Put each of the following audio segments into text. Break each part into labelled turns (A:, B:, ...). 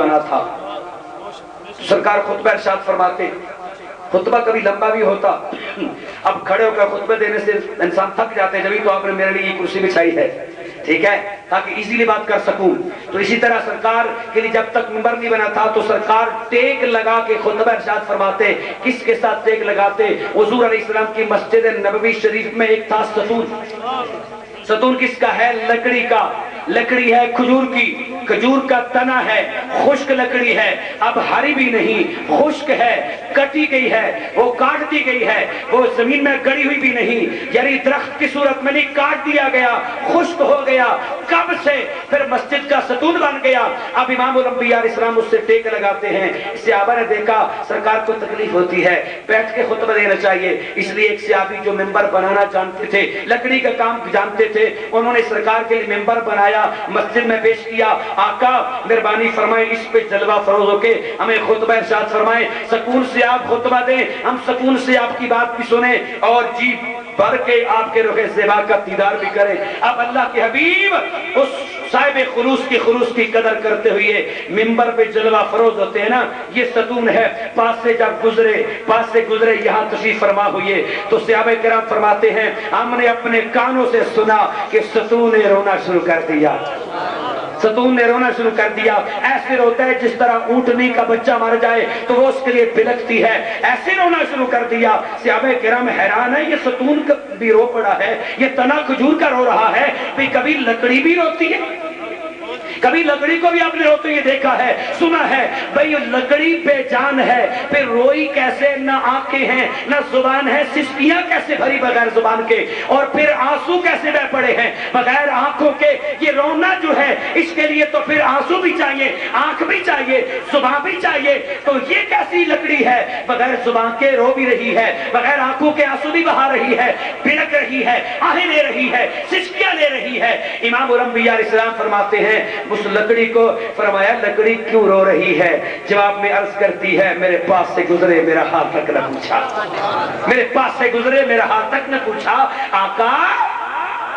A: बना था। सरकार खुतबा इरशाद फरमाते, खुतबा कभी लंबा भी होता, अब खड़े होकर खुतबे देने से इंसान थक जाते हैं, जब तो आपने मेरे लिए ये कुर्सी बिछाई है, ठीक है, ताकि इजीली बात कर सकूं। तो इसी तरह सरकार के लिए जब तक मिंबर नहीं बना था तो सरकार टेक लगा के खुतबा इरशाद फरमाते। किसके साथ टेक लगाते? हुजूर अलैहिस्सलाम की मस्जिद नबवी शरीफ में एक था सतून। सतून किसका है? लकड़ी का। लकड़ी है खजूर की, खजूर का तना है, खुश्क लकड़ी है, अब हरी भी नहीं, खुश्क है, कटी गई है, वो काट दी गई है, वो जमीन में गड़ी हुई भी नहीं, यानी दरख्त की सूरत में नहीं, काट दिया गया, खुश्क हो गया। कब से फिर मस्जिद का सतून बन गया। अब इमामुल अंबिया अलैहिस्सलाम उससे टेक लगाते हैं। सहाबा ने देखा सरकार को तकलीफ होती है, बैठ के खुतबा देना चाहिए, इसलिए एक सहाबी जो मिंबर बनाना जानते थे, लकड़ी का काम जानते थे, उन्होंने सरकार के लिए मिंबर बनाया, मस्जिद में पेश किया। आका मेहरबानी फरमाए इस पे जलवा फरोज होके हमें खुतबा इरशाद फरमाए, सुकून से आप खुतबा दें, हम सुकून से आपकी बात भी सुने और जी भर के आपके रुखे ज़ेबा का दीदार भी करें। अब अल्लाह के हबीब उस साहिब खुलूस की कदर करते हुए मिंबर पे जलवा फरोज होते हैं ना, ये सतून है। पास से जब पास से गुजरे यहाँ तशरीफ फरमा हुए तो सहाबा किराम फरमाते हैं हमने अपने कानों से सुना कि सतून ने रोना शुरू कर दिया। सतून ने रोना शुरू कर दिया। ऐसे रोता है जिस तरह ऊंटनी का बच्चा मर जाए तो वो उसके लिए बिलखती है, ऐसे रोना शुरू कर दिया। सहाबा किराम हैरान है, ये सतून भी रो पड़ा है, ये तना खजूर का रो रहा है, भाई कभी लकड़ी भी रोती है? कभी लकड़ी को भी आपने रोते हुए देखा है, सुना है? भाई लकड़ी बेजान है, फिर रोई कैसे? ना आंखें हैं, ना जुबान है, सिस्कियां कैसे भरी बगैर जुबान के, और फिर आंसू कैसे बह पड़े हैं बगैर आंखों के? ये रोना जो है इसके लिए तो फिर आंसू भी चाहिए, आंख भी चाहिए, जुबान भी चाहिए। तो ये कैसी लकड़ी है, बगैर जुबान के रो भी रही है, बगैर आंखों के आंसू भी बहा रही है, बिलक रही है, आहें ले रही है, सिस्कियां ले रही है। इमाम अंबिया अलैहिस्सलाम फरमाते हैं उस लकड़ी को फरमाया लकड़ी क्यों रो रही है? जवाब में अर्ज करती है मेरे पास से गुजरे मेरा हाथ तक न पूछा, मेरे पास से गुजरे मेरा हाथ तक न पूछा। आका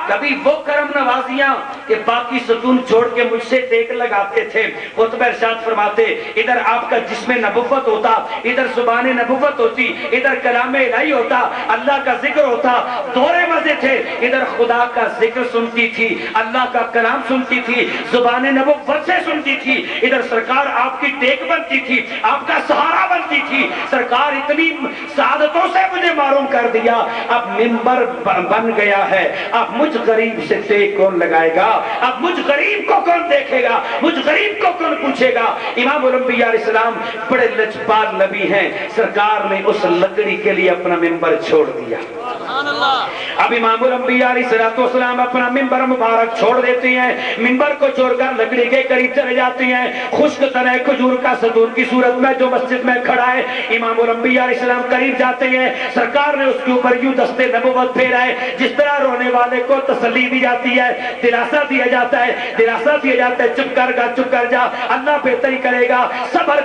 A: कभी वो करम नवाजियां कि बाकी सतून छोड़ के मुझसे टेक लगाते थे। खुतबा इरशाद फरमाते इधर आपका जिस्म नबुव्वत होता, इधर जुबान नबुव्वत होती, इधर कलाम इलाही होता, अल्लाह का जिक्र होता, दौरे मजे थे। इधर खुदा का जिक्र सुनती थी, अल्लाह का कलाम सुनती थी, जुबान नबुव्वत से सुनती थी। इधर सरकार आपकी टेक बनती थी, आपका सहारा बनती थी। सरकार इतनी सादतों से मुझे मालूम कर दिया, अब मिंबर बन गया है, अब मुझ गरीब से टेक कौन लगाएगा? अब मुझ गरीब को कौन देखेगा? मुझ गरीब को कौन पूछेगा? इमाम अंबिया अलैहिस्सलाम बड़े लचपाल नबी हैं, सरकार ने उस लकड़ी के लिए अपना मिंबर छोड़ दिया। अब इमाम अंबिया अलैहिस्सलाम अपना मिंबर मुबारक छोड़ देते हैं, मिंबर को छोड़कर लकड़ी के करीब चले जाते हैं। खुश्क तने खजूर का सतून की सूरत में जो मस्जिद में खड़ा है, इमाम अंबिया अलैहिस्सलाम करीब जाते हैं। सरकार ने उसके ऊपर यूं दस्ते नबुव्वत फेरा है, जिस तरह रोने वाले को तसल्ली दी जाती है, दिलासा दिया जाता है, दिलासा दिया जाता है, चुप कर जा, अल्लाह बेहतरी करेगा, सब्र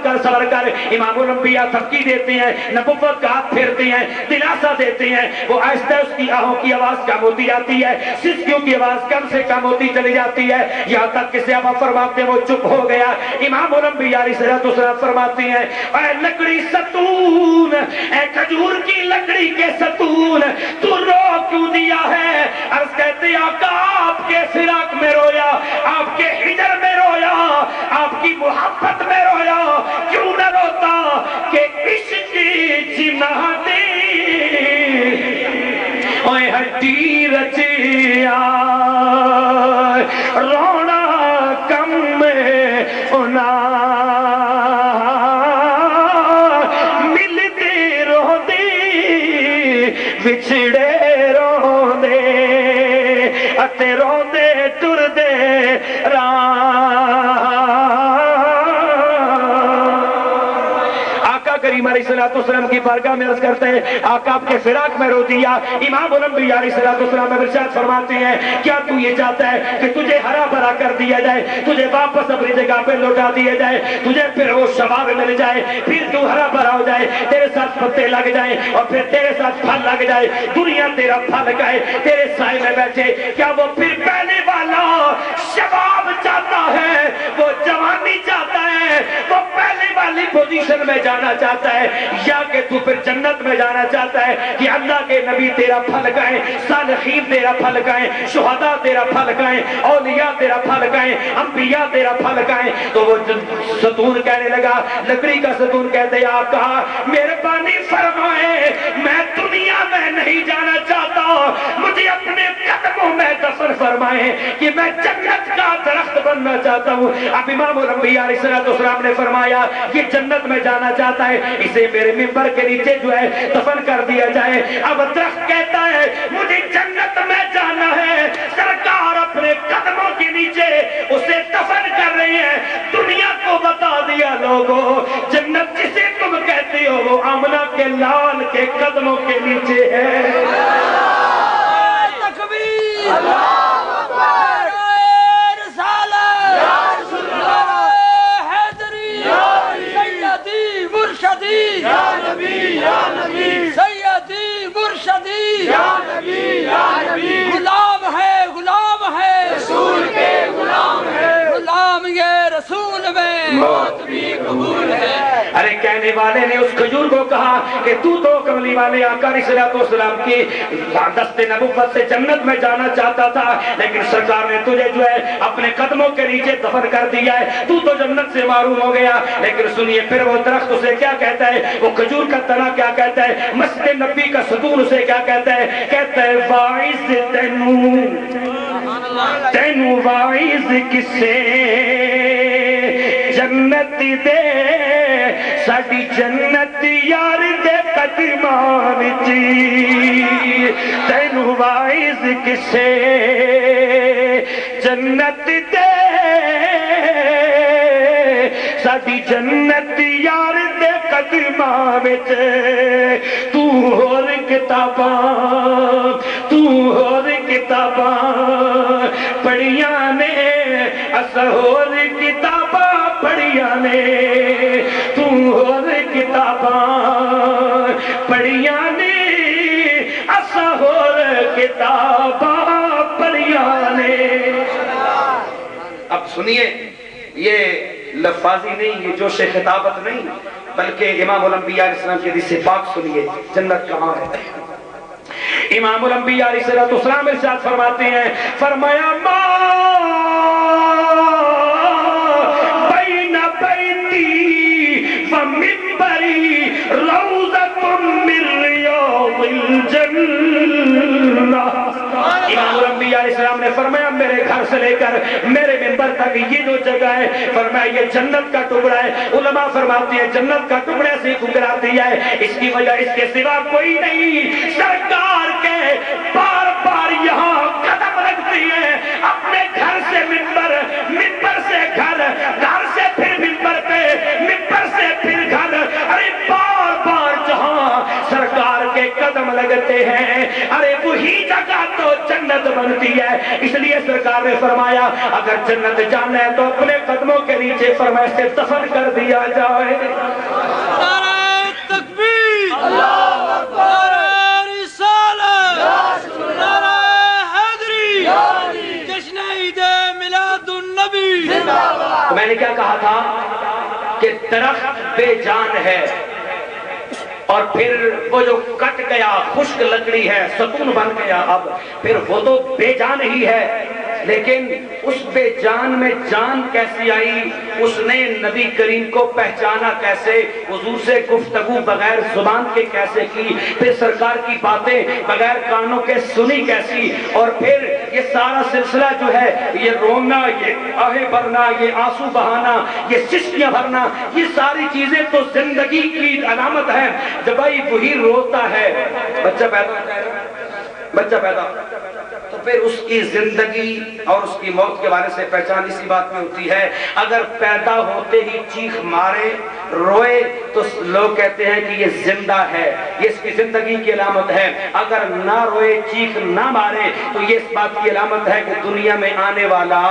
A: कर। इमाम अंबिया धमकी देते हैं, नबुव्वत का हाथ फेरते हैं, दिलासा देते हैं। वो आहिस्ता उसकी आहों की आवाज कम होती जाती है, सिसकियों की आवाज कम से कम होती चली जाती है, यहाँ तक कि सहाबा फरमाते हैं वो चुप हो गया। इमाम अंबिया अलैहिस्सलाम फरमाते हैं ऐ लकड़ी सतून, ऐ खजूर की लकड़ी के सतून, तू रो क्यों दिया है? अर्ज कहते आका आपके फिराक में रोया, आपके हिजर में रोया, आपकी मोहब्बत में रोया, क्यों न रोता कि इश्क जिनादे ओए हड्डी रचिया रोना कम में उना मिलते रोंदे बिछड़े रोंदे अते रोंदे टुरदे करीम अलैहिस्सलाम की बारगाह में अर्ज करते हैं आका आपके फिराक में रो दिया। इमाम अंबिया अलैहिस्सलाम इरशाद फरमाते हैं क्या तू ये चाहता है कि तुझे हरा भरा कर दिया जाए, तुझे वापस अपनी जगह पे लौटा दिया जाए, तुझे फिर वो शबाब मिल जाए, फिर तू हरा भरा हो जाए, तेरे साथ पत्ते लग जाए और फिर तेरे साथ फल लग जाए, दुनिया तेरा फल खाए, तेरे साए में बैठे? क्या वो फिर पहले वाला शबाब चाहता है, वो जवानी चाहता है, پوزیشن میں جانا چاہتا ہے یا کہ تو پھر جنت میں جانا چاہتا ہے کہ اللہ کے نبی تیرا پھل گائیں، صالحین تیرا پھل گائیں، شہداء تیرا پھل گائیں، اولیاء تیرا پھل گائیں، انبیاء تیرا پھل گائیں؟ تو وہ ستون کہنے لگا، لکڑی کا ستون کہتے یا کہا مہربانی فرمائے میں دنیا میں نہیں جانا چاہتا، مجھے اپنے قدموں میں دفن فرمائے کہ میں جنت کا درخت بننا چاہتا ہوں۔ اب امام الانبیاء علیہ السلام نے فرمایا یہ جنت میں جانا چاہتا ہے، اسے میرے منبر کے نیچے جو ہے دفن کر دیا جائے۔ اب درخت کہتا ہے مجھے جنت میں جانا ہے، سرکار اپنے قدموں کے نیچے اسے دفن کر رہی ہے۔ دنیا کو بتا دیا لوگوں جنت جسے تم کہتے ہو وہ آمنہ کے لال کے قدموں کے نیچے ہے۔
B: تکبیر، اللہ اکبر، رسالت، حیدری، سیدی مرشدی، یا نبی یا نبی، سیدی مرشدی، یا نبی یا نبی، غلام ہے رسول کے غلام ہے، غلام یہ رسول میں موت بھی قبول ہے۔
A: ارے کہنے والے نے اس کھجور کو کہا کہ تو کملی والے آقا علیہ السلام کی دست نبوت سے جنت میں جانا چاہتا تھا، لیکن سرکار نے تجھے جو ہے اپنے قدموں کے نیچے دفن کر دیا ہے، تو جنت سے معروم ہو گیا۔ لیکن سنیے پھر وہ درخت اسے کیا کہتا ہے، وہ کھجور کا تنا کیا کہتا ہے، مسجد نبی کا ستون اسے کیا کہتا ہے، کہتا ہے واعظ تینو واعظ کسے جنت دے، ساڈی جنت یار دے قدماں وچ، تینو واعظ کسے جنت دے، ساڈی جنت یار دے قدماں وچ، تو ہور کتاباں پڑھیاں نے، اسا ہور کتاباں پڑھیاں نے، تو ہور کتاباں پڑھیاں نے، اسا ہور کتاباں پڑھیاں نے۔ اب سنیے یہ لفاظی نہیں، یہ جوش خطابت نہیں، بلکہ امام الانبیاء علیہ السلام کی حدیث پاک سنیے جنت کہاں ہے۔ امام الانبیاء علیہ السلام ارشاد فرماتے ہیں، فرمایا ما بین بیتی و منبری روضۃ من ریاض الجنہ۔ امام الانبیاء علیہ السلام نے فرمایا میرے گھر سے لے کر میرے منبر تک یہ جو جگہ ہے، فرمایا یہ جنت کا ٹکڑا ہے۔ علماء فرماتے ہیں جنت کا ٹکڑے سے ٹکراتی ہے، اس کی وجہ اس کے سوا کوئی نہیں، سرکار کے بار بار یہاں قدم رکھتی ہے، اپنے گھر سے منبر، منبر سے گھر، گھر سے پھر منبر پہ، منبر سے پھر گھر، ارے بار بار جہاں سرکار کے قدم لگتے ہیں، ارے وہی جگہ تو جنت بنتی ہے۔ اس لیے سرکار نے فرمایا اگر جنت جانا ہے تو اپنے قدموں کے نیچے فرمائے سے دفن کر دیا جائے۔
B: نعرہ تکبیر، اللہ اکبر، رسالت، نعرہ حیدری، جشن عید میلاد النبی۔
A: میں نے کیا کہا تھا کہ درخت بے جان ہے، اور پھر وہ جو کٹ گیا خشک لکڑی ہے، ستون بن گیا، اب پھر وہ تو بے جان ہی ہے، لیکن اس بے جان میں جان کیسی آئی؟ اس نے نبی کریم کو پہچانا کیسے؟ حضور سے گفتگو بغیر زبان کے کیسے کی؟ پھر سرکار کی باتیں بغیر کانوں کے سنی کیسی؟ اور پھر یہ سارا سلسلہ جو ہے، یہ رونا، یہ آہیں بھرنا، یہ آنسو بہانا، یہ سسکیاں بھرنا، یہ ساری چیزیں تو زندگی کی علامت ہے۔ جب بھائی وہی روتا ہے، بچہ پیدا تو پھر اس کی زندگی اور اس کی موت کے بارے سے پہچان اسی بات میں ہوتی ہے، اگر پیدا ہوتے ہی چیخ مارے روئے تو لوگ کہتے ہیں کہ یہ زندہ ہے، یہ اس کی زندگی کی علامت ہے، اگر نہ روئے چیخ نہ مارے تو یہ اس بات کی علامت ہے کہ دنیا میں آنے والا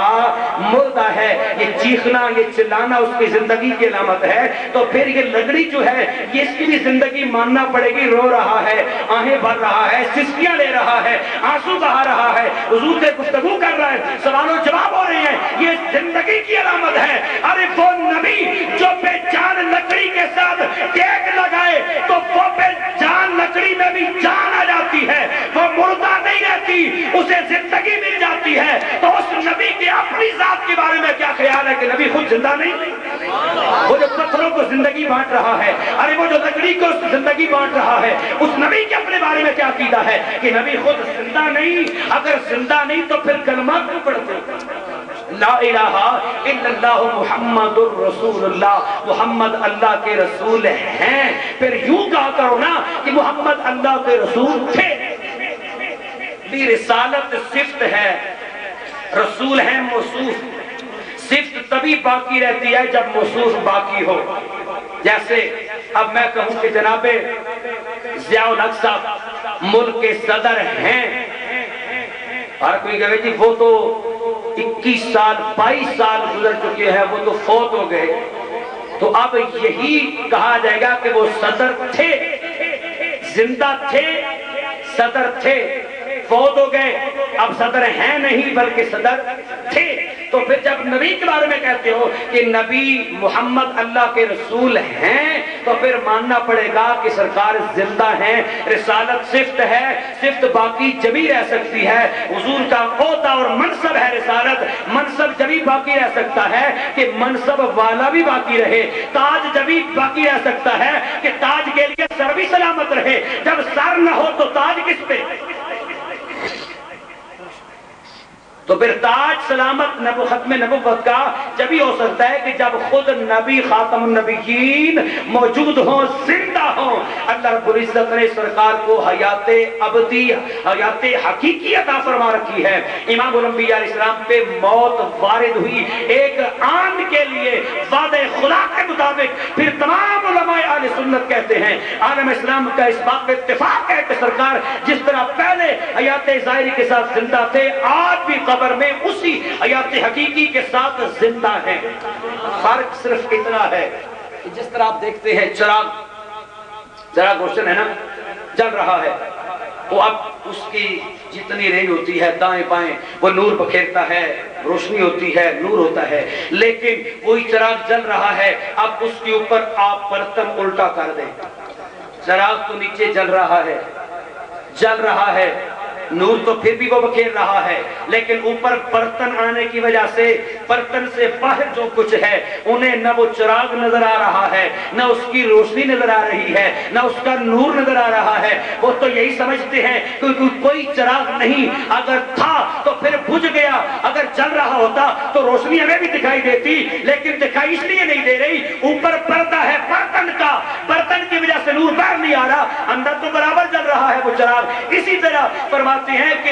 A: مردہ ہے۔ یہ چیخنا، یہ چلانا اس کی زندگی کی علامت ہے، تو پھر یہ لکڑی جو ہے یہ اس کی بھی زندگی ماننا پڑے گی، رو رہا ہے، آہیں بھر رہا ہے، سسکیاں لے رہا ہے، آنسو بہا رہا ہے، حضور سے گفتگو کر رہا ہے، سوال و جواب ہو رہے ہیں، یہ زندگی کی علامت ہے۔ ارے وہ نبی جو بے جان لگ लकड़ी के साथ देख लगाए तो वो पे जान, लकड़ी में भी जान आ जाती है, वो मुर्दा नहीं रहती, उसे जिंदगी मिल जाती है। तो उस नबी के अपनी जात के बारे में क्या ख्याल है कि नबी खुद जिंदा नहीं? वो जो पत्थरों को जिंदगी बांट रहा है, अरे वो जो लकड़ी को जिंदगी बांट रहा है, उस नबी के अपने बारे में क्या कीदा है कि नबी खुद जिंदा नहीं? अगर जिंदा नहीं तो फिर कलमा क्यों पढ़ते? ला इलाहा इल्लल्लाह मुहम्मदुर रसूलुल्लाह, मुहम्मद अल्लाह के रसूल हैं। फिर यूं कहा करो ना कि मुहम्मद अल्लाह के रसूल थे। रिसालत सिफ्त है, रसूल है मौसूफ। सिफ्त तभी बाकी रहती है जब मौसूफ बाकी हो। जैसे अब मैं कहूं कि जनाबे ज़ियाउल हक साहब मुल्क के सदर हैं, और कोई कहे जी वो तो 21 साल 22 साल गुजर चुके हैं, वो तो फौत हो गए, तो अब यही कहा जाएगा कि वो सदर थे, जिंदा थे, सदर थे, फौत हो गए, अब सदर हैं नहीं बल्कि सदर थे। तो फिर जब नबी के बारे में कहते हो कि नबी मोहम्मद अल्लाह के रसूल हैं, तो फिर मानना पड़ेगा कि सरकार जिंदा हैं। रिसालत सिफ्त है, सिफ्त बाकी जभी रह सकती है। हुजूर का ओहदा और मनसब है रिसालत, मनसब जभी बाकी रह सकता है कि मनसब वाला भी बाकी रहे। ताज जभी बाकी रह सकता है कि ताज के लिए सर भी सलामत रहे। जब सर न हो तो ताज किस पे? तो फिर ताज सलामत खत्म नबुव्वत का जब ही हो सकता है कि जब खुद नबी खातमुन नबिय्यीन मौजूद हो, जिंदा हो। अल्लाह रब्बुल इज्जत ने सरकार को हयात अबदी, हयात हकीकी अता फरमा रखी है। इमामुल अंबिया अलैहिस्सलाम पे मौत वारिद हुई एक आन के लिए वादे खुदा के मुताबिक। फिर तमाम उलमाए अहले सुन्नत कहते हैं, आलम इस्लाम का इस बात पे इत्तेफाक है कि सरकार जिस तरह पहले हयात ज़ाहिरी के साथ जिंदा थे, आज भी कब्र में उसी हयात हकीकी के साथ जिंदा है। फर्क सिर्फ इतना है कि जिस तरह आप देखते हैं चराग रोशन है ना, जल रहा है, तो अब उसकी जितनी रेंज होती है दाएं बाएं वो नूर बखेरता है, रोशनी होती है, नूर होता है। लेकिन वही चराग जल रहा है, अब उसके ऊपर आप बर्तन उल्टा कर दें, चराग तो नीचे जल रहा है, नूर तो फिर भी वो बखेर रहा है, लेकिन ऊपर बर्तन आने की वजह से बर्तन से बाहर जो कुछ है उन्हें न वो चिराग नजर आ रहा है, न उसकी रोशनी नजर आ रही है, न उसका नूर नजर आ रहा है। वो तो यही समझते हैं कि कोई चिराग नहीं, अगर था तो फिर बुझ गया, अगर जल रहा होता तो रोशनी हमें भी दिखाई देती, लेकिन दिखाई इसलिए नहीं दे रही, ऊपर पर्दा है बर्तन का, बर्तन की वजह से नूर बाहर नहीं आ रहा, अंदर तो बराबर जल रहा है वो चिराग। इसी तरह फरमाते हैं कि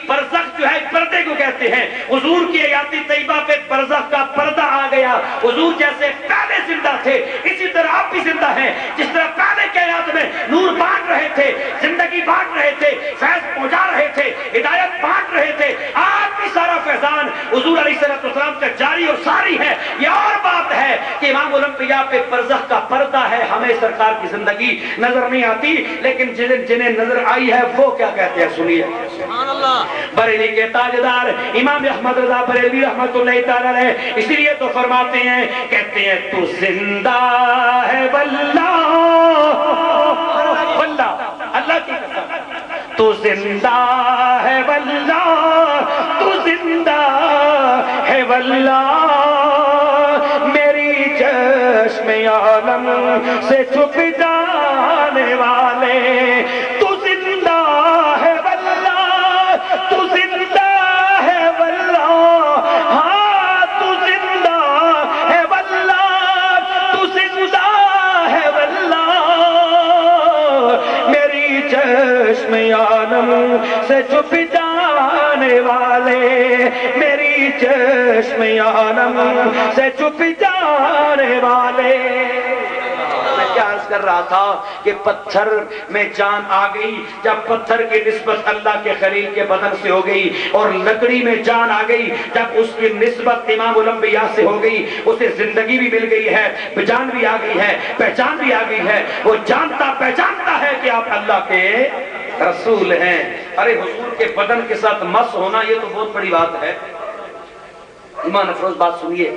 A: बरज़ख जो है पर्दे को कहते हैं। हुजूर की हयाती तैयबा पे बरज़ख का पर्दा आ गया। हुजूर जैसे पहले जिंदा थे इसी तरह आप भी जिंदा हैं। जिस तरह पहले के हयात में नूर बांट रहे थे, जिंदगी बांट रहे थे, फैज़ पहुंचा रहे थे, हिदायत बांट रहे थे, आज भी सारा फैजान हुजूर अलैहिस्सलाम का जारी और सारी है। ये और बात है कि इमाम ओलंपिया पे बरज़ख का पर्दा है, हमें सरकार की जिंदगी नजर नहीं आती, लेकिन जिन्हें नजर आई है वो क्या कहते हैं, सुनिए। सुभान अल्लाह। बरेली के ताजदार इमाम अहमद रज़ा बरेलवी रहमतुल्लाह तआला अलैह इसलिए तो फरमाते हैं, कहते हैं तू जिंदा है वल्लाह, वल्लाह अल्लाह की कसम, तू जिंदा है वल्लाह, तू जिंदा है वल्लाह, मेरी चश्मे आलम से छुप जाने वाले, तू जिंदा है वल्लाह, तू जिंदा है वल्लाह, हाँ तू जिंदा है वल्लाह, तू जिंदा है वल्लाह, मेरी चश्मे आलम से छुप जाने वाले, मेरी चश्मे आलम से छुप जाने वाले। क्या अर्ज कर रहा था कि पत्थर में जान आ गई, जब पत्थर की निस्बत अल्लाह के खलील के बदन से हो गई, और लकड़ी में जान आ गई जब उसकी निस्बत इमाम उलंबिया से हो गई, उसे जिंदगी भी मिल गई है, जान भी आ गई है, पहचान भी आ गई है, वो जानता पहचानता है कि आप अल्लाह के रसूल हैं। अरे हुजूर के बदन के साथ मस होना ये तो बहुत बड़ी बात है। ईमान अफरोज बात सुनिए,